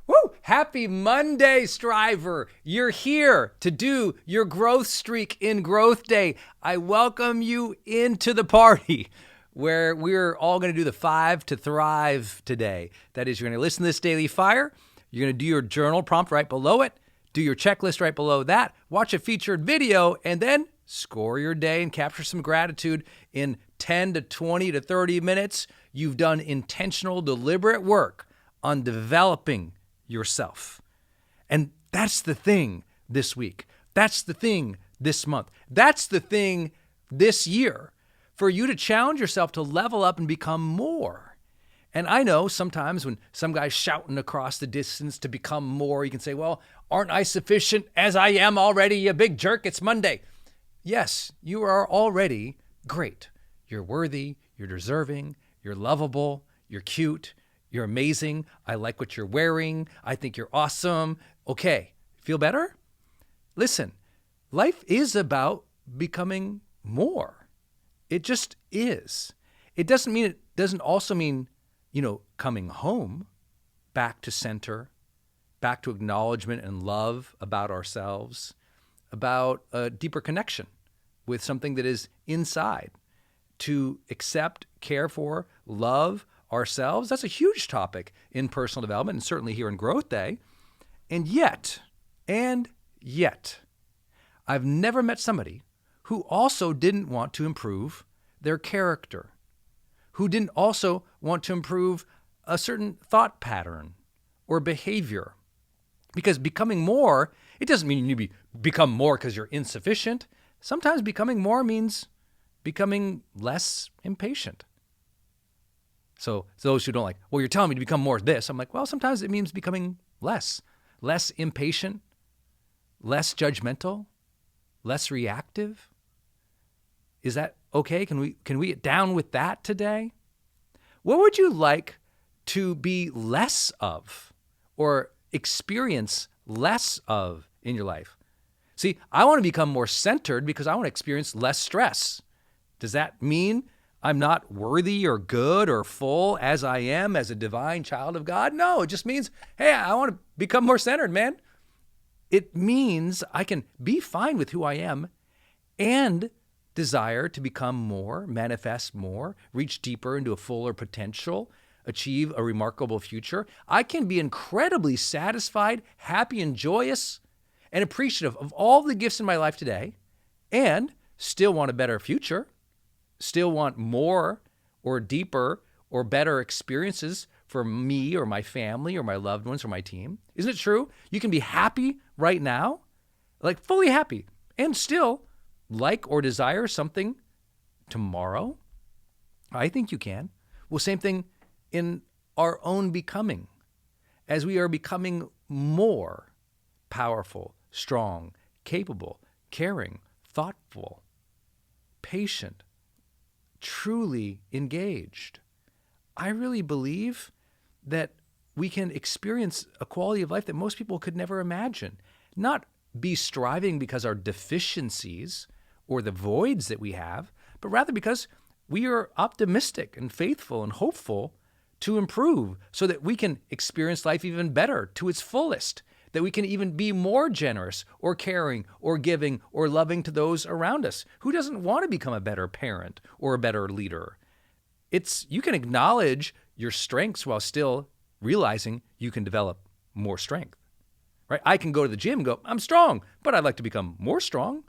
Woo! Happy Monday, Striver. You're here to do your growth streak in Growth Day. I welcome you into the party where we're all going to do the 5 to Thrive today. That is, you're going to listen to this Daily Fire. You're going to do your journal prompt right below it, do your checklist right below that, watch a featured video, and then score your day and capture some gratitude in 10 to 20 to 30 minutes. You've done intentional, deliberate work on developing yourself. And that's the thing this week. That's the thing this month. That's the thing this year, for you to challenge yourself to level up and become more. And I know sometimes when some guy's shouting across the distance to become more, you can say, well, aren't I sufficient as I am already, you big jerk? It's Monday. Yes, you are already great. You're worthy, you're deserving, you're lovable, you're cute, you're amazing. I like what you're wearing. I think you're awesome. Okay, feel better? Listen, life is about becoming more. It just is. It doesn't also mean, coming home, back to center, back to acknowledgement and love about ourselves, about a deeper connection with something that is inside, to accept, care for, love ourselves. That's a huge topic in personal development and certainly here in Growth Day. And yet, I've never met somebody who also didn't want to improve their character, who didn't also want to improve a certain thought pattern or behavior. Because becoming more, it doesn't mean you become more because you're insufficient. Sometimes becoming more means becoming less impatient. So those who don't like, well, you're telling me to become more this. I'm like, well, sometimes it means becoming less impatient, less judgmental, less reactive. Is that okay? Can we get down with that today? What would you like to be less of or experience less of in your life? See, I want to become more centered because I want to experience less stress. Does that mean I'm not worthy or good or full as I am as a divine child of God? No, it just means, hey, I want to become more centered, man. It means I can be fine with who I am and desire to become more, manifest more, reach deeper into a fuller potential, achieve a remarkable future. I can be incredibly satisfied, happy, and joyous, and appreciative of all the gifts in my life today, and still want a better future, still want more or deeper or better experiences for me or my family or my loved ones or my team. Isn't it true? You can be happy right now, like fully happy, and still like or desire something tomorrow. I think you can. Well, same thing in our own becoming. As we are becoming more powerful, strong, capable, caring, thoughtful, patient, truly engaged, I really believe that we can experience a quality of life that most people could never imagine. Not be striving because our deficiencies or the voids that we have, but rather because we are optimistic and faithful and hopeful to improve so that we can experience life even better to its fullest, that we can even be more generous or caring or giving or loving to those around us. Who doesn't want to become a better parent or a better leader? You can acknowledge your strengths while still realizing you can develop more strength, right? I can go to the gym and go, I'm strong, but I'd like to become more strong.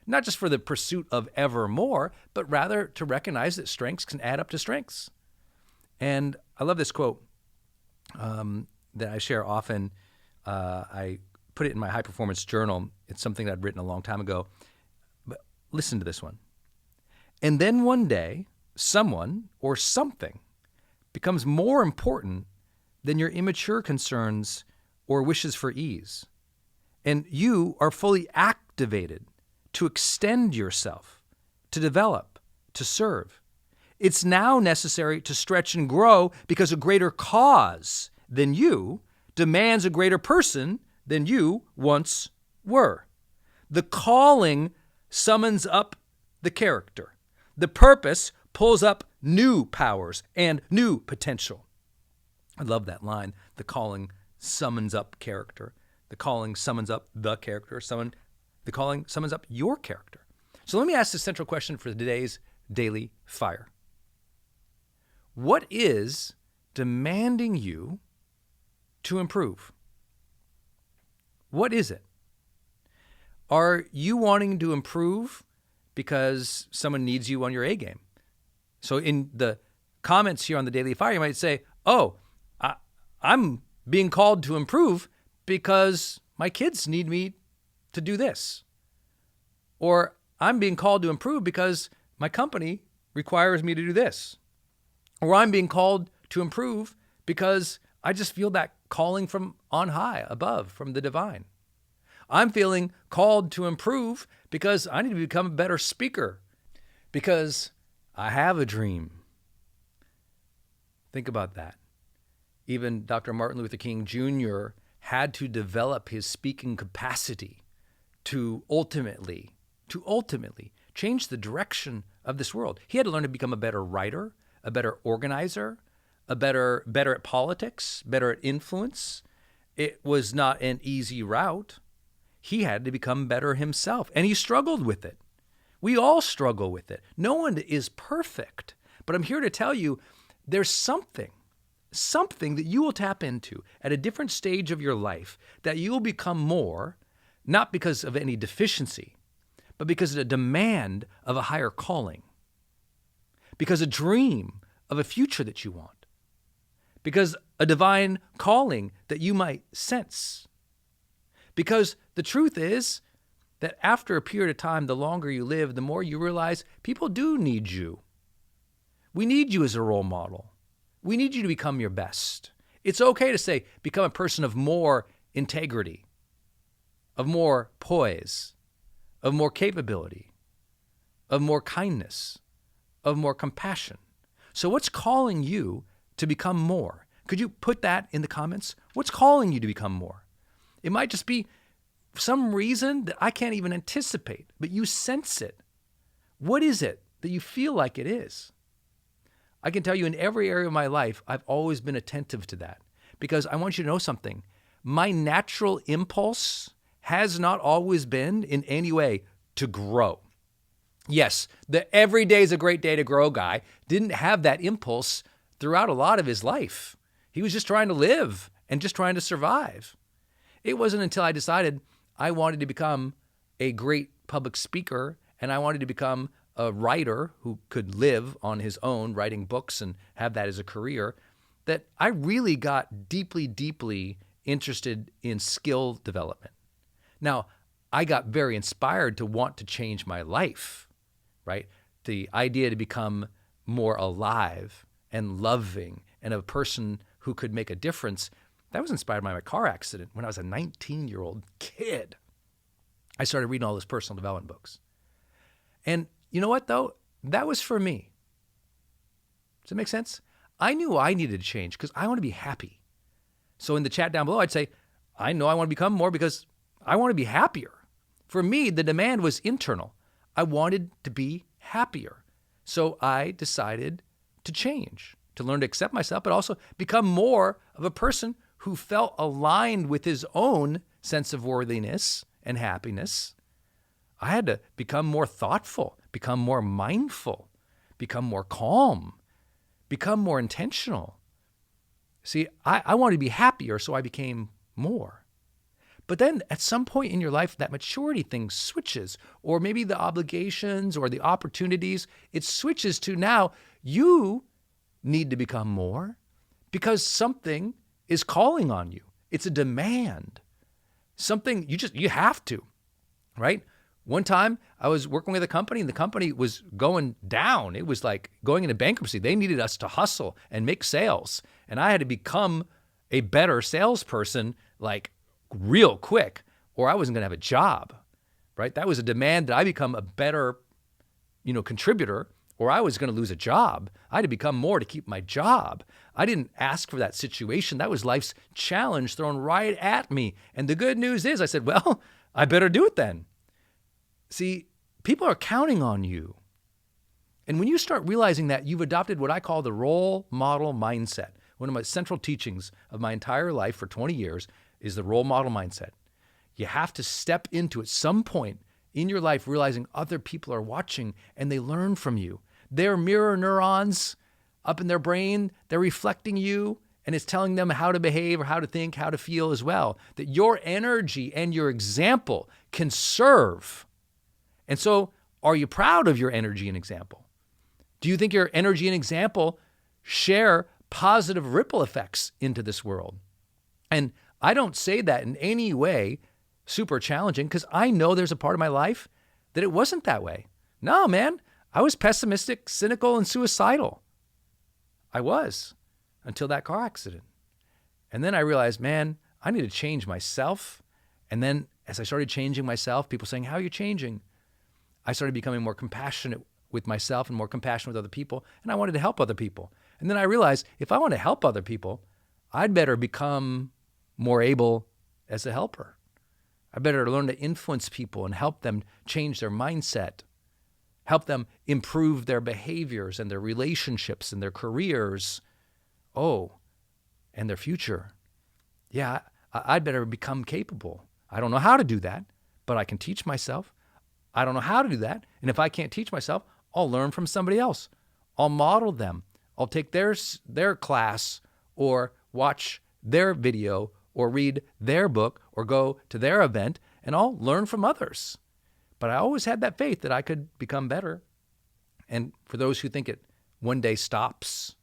Not just for the pursuit of ever more, but rather to recognize that strengths can add up to strengths. And I love this quote that I share often. I put it in my high performance journal. It's something that I'd written a long time ago. But listen to this one. And then one day, someone or something becomes more important than your immature concerns or wishes for ease. And you are fully activated to extend yourself, to develop, to serve. It's now necessary to stretch and grow because a greater cause than you demands a greater person than you once were. The calling summons up the character. The purpose pulls up new powers and new potential. I love that line. The calling summons up character. The calling summons up the character. The calling summons up your character. So let me ask the central question for today's Daily Fire. What is demanding you to improve? What is it? Are you wanting to improve because someone needs you on your A game? So in the comments here on the Daily Fire, you might say, oh, I'm being called to improve because my kids need me to do this. Or I'm being called to improve because my company requires me to do this. Or I'm being called to improve because I just feel that calling from on high, above, from the divine. I'm feeling called to improve because I need to become a better speaker, because I have a dream. Think about that. Even Dr. Martin Luther King Jr. had to develop his speaking capacity to ultimately change the direction of this world. He had to learn to become a better writer, a better organizer, better at politics, better at influence. It was not an easy route. He had to become better himself, and he struggled with it. We all struggle with it. No one is perfect, but I'm here to tell you there's something that you will tap into at a different stage of your life that you will become more, not because of any deficiency, but because of a demand of a higher calling, because a dream of a future that you want, because a divine calling that you might sense. Because the truth is that after a period of time, the longer you live, the more you realize people do need you. We need you as a role model. We need you to become your best. It's okay to say, become a person of more integrity, of more poise, of more capability, of more kindness, of more compassion. So what's calling you to become more? Could you put that in the comments? What's calling you to become more? It might just be some reason that I can't even anticipate, but you sense it. What is it that you feel like it is? I can tell you in every area of my life, I've always been attentive to that, because I want you to know something. My natural impulse has not always been in any way to grow. Yes, the every day is a great day to grow guy didn't have that impulse throughout a lot of his life. He was just trying to live and just trying to survive. It wasn't until I decided I wanted to become a great public speaker and I wanted to become a writer who could live on his own, writing books and have that as a career, that I really got deeply, deeply interested in skill development. Now, I got very inspired to want to change my life, right? The idea to become more alive and loving and a person who could make a difference, that was inspired by my car accident when I was a 19-year-old kid. I started reading all those personal development books. And you know what, though? That was for me. Does that make sense? I knew I needed to change because I want to be happy. So in the chat down below, I'd say, I know I want to become more because I want to be happier. For me, the demand was internal. I wanted to be happier. So I decided to change, to learn to accept myself, but also become more of a person who felt aligned with his own sense of worthiness and happiness. I had to become more thoughtful, become more mindful, become more calm, become more intentional. See, I wanted to be happier, so I became more. But then at some point in your life, that maturity thing switches, or maybe the obligations or the opportunities, it switches to now you need to become more because something is calling on you. It's a demand. Something you have to, right? One time I was working with a company and the company was going down. It was like going into bankruptcy. They needed us to hustle and make sales. And I had to become a better salesperson like real quick or I wasn't going to have a job, right? That was a demand that I become a better, contributor or I was going to lose a job. I had to become more to keep my job. I didn't ask for that situation. That was life's challenge thrown right at me. And the good news is I said, well, I better do it then. See, people are counting on you. And when you start realizing that, you've adopted what I call the role model mindset, one of my central teachings of my entire life for 20 years is the role model mindset. You have to step into at some point in your life realizing other people are watching and they learn from you. They're mirror neurons up in their brain. They're reflecting you, and it's telling them how to behave or how to think, how to feel as well. That your energy and your example can serve. And so, are you proud of your energy and example? Do you think your energy and example share positive ripple effects into this world? And I don't say that in any way super challenging, because I know there's a part of my life that it wasn't that way. No, man, I was pessimistic, cynical, and suicidal. I was, until that car accident. And then I realized, man, I need to change myself. And then as I started changing myself, people saying, how are you changing? I started becoming more compassionate with myself and more compassionate with other people. And I wanted to help other people. And then I realized if I want to help other people, I'd better become more able as a helper. I better learn to influence people and help them change their mindset, help them improve their behaviors and their relationships and their careers. Oh, and their future. Yeah, I'd better become capable. I don't know how to do that, but I can teach myself. I don't know how to do that. And if I can't teach myself, I'll learn from somebody else. I'll model them. I'll take their class or watch their video or read their book or go to their event, and I'll learn from others. But I always had that faith that I could become better. And for those who think it one day stops,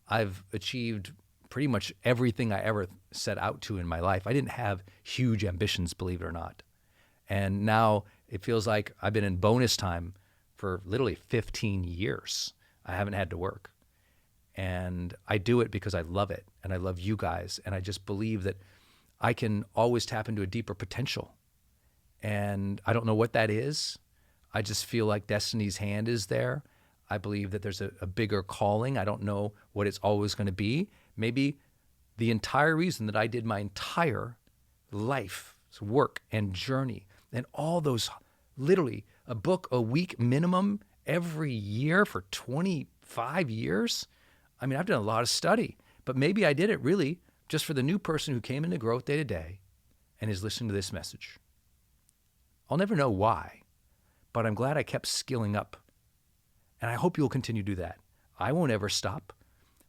I've achieved pretty much everything I ever set out to in my life. I didn't have huge ambitions, believe it or not. And now it feels like I've been in bonus time for literally 15 years. I haven't had to work. And I do it because I love it, and I love you guys, and I just believe that I can always tap into a deeper potential. And I don't know what that is. I just feel like destiny's hand is there. I believe that there's a bigger calling. I don't know what it's always going to be. Maybe the entire reason that I did my entire life's work and journey and all those, literally a book a week minimum every year for 25 years. I mean, I've done a lot of study, but maybe I did it really just for the new person who came into Growth Day today and is listening to this message. I'll never know why, but I'm glad I kept skilling up. And I hope you'll continue to do that. I won't ever stop.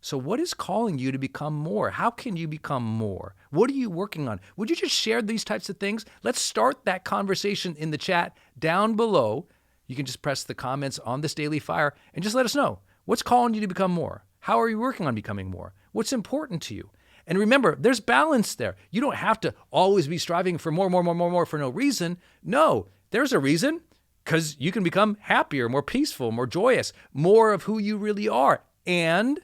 So what is calling you to become more? How can you become more? What are you working on? Would you just share these types of things? Let's start that conversation in the chat down below. You can just press the comments on this Daily Fire and just let us know. What's calling you to become more? How are you working on becoming more? What's important to you? And remember, there's balance there. You don't have to always be striving for more for no reason. No, there's a reason, because you can become happier, more peaceful, more joyous, more of who you really are. And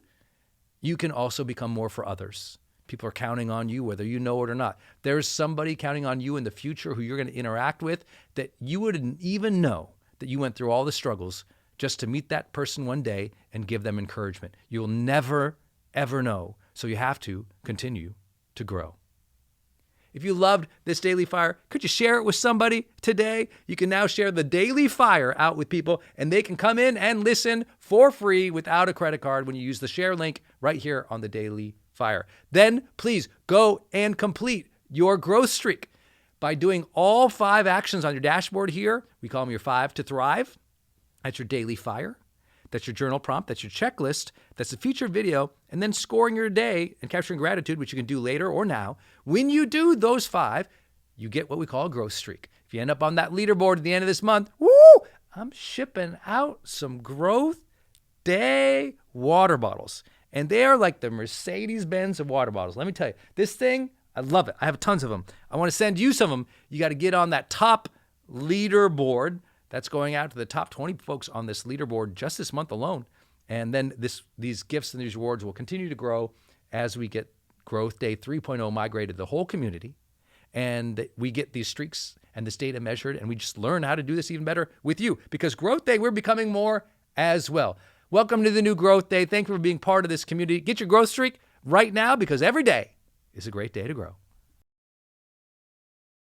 you can also become more for others. People are counting on you, whether you know it or not. There's somebody counting on you in the future who you're going to interact with that you wouldn't even know that you went through all the struggles just to meet that person one day and give them encouragement. You'll never, ever know. So you have to continue to grow. If you loved this Daily Fire, could you share it with somebody today? You can now share the Daily Fire out with people, and they can come in and listen for free without a credit card when you use the share link right here on the Daily Fire. Then please go and complete your growth streak by doing all 5 actions on your dashboard here. We call them your 5 to Thrive. That's your Daily Fire. That's your journal prompt. That's your checklist. That's the feature video. And then scoring your day and capturing gratitude, which you can do later or now. When you do those 5, you get what we call a growth streak. If you end up on that leaderboard at the end of this month, woo, I'm shipping out some Growth Day water bottles. And they are like the Mercedes-Benz of water bottles. Let me tell you, this thing, I love it. I have tons of them. I want to send you some of them. You got to get on that top leaderboard. That's going out to the top 20 folks on this leaderboard just this month alone. And then these gifts and these rewards will continue to grow as we get Growth Day 3.0 migrated to the whole community. And we get these streaks and this data measured, and we just learn how to do this even better with you. Because Growth Day, we're becoming more as well. Welcome to the new Growth Day. Thank you for being part of this community. Get your growth streak right now, because every day is a great day to grow.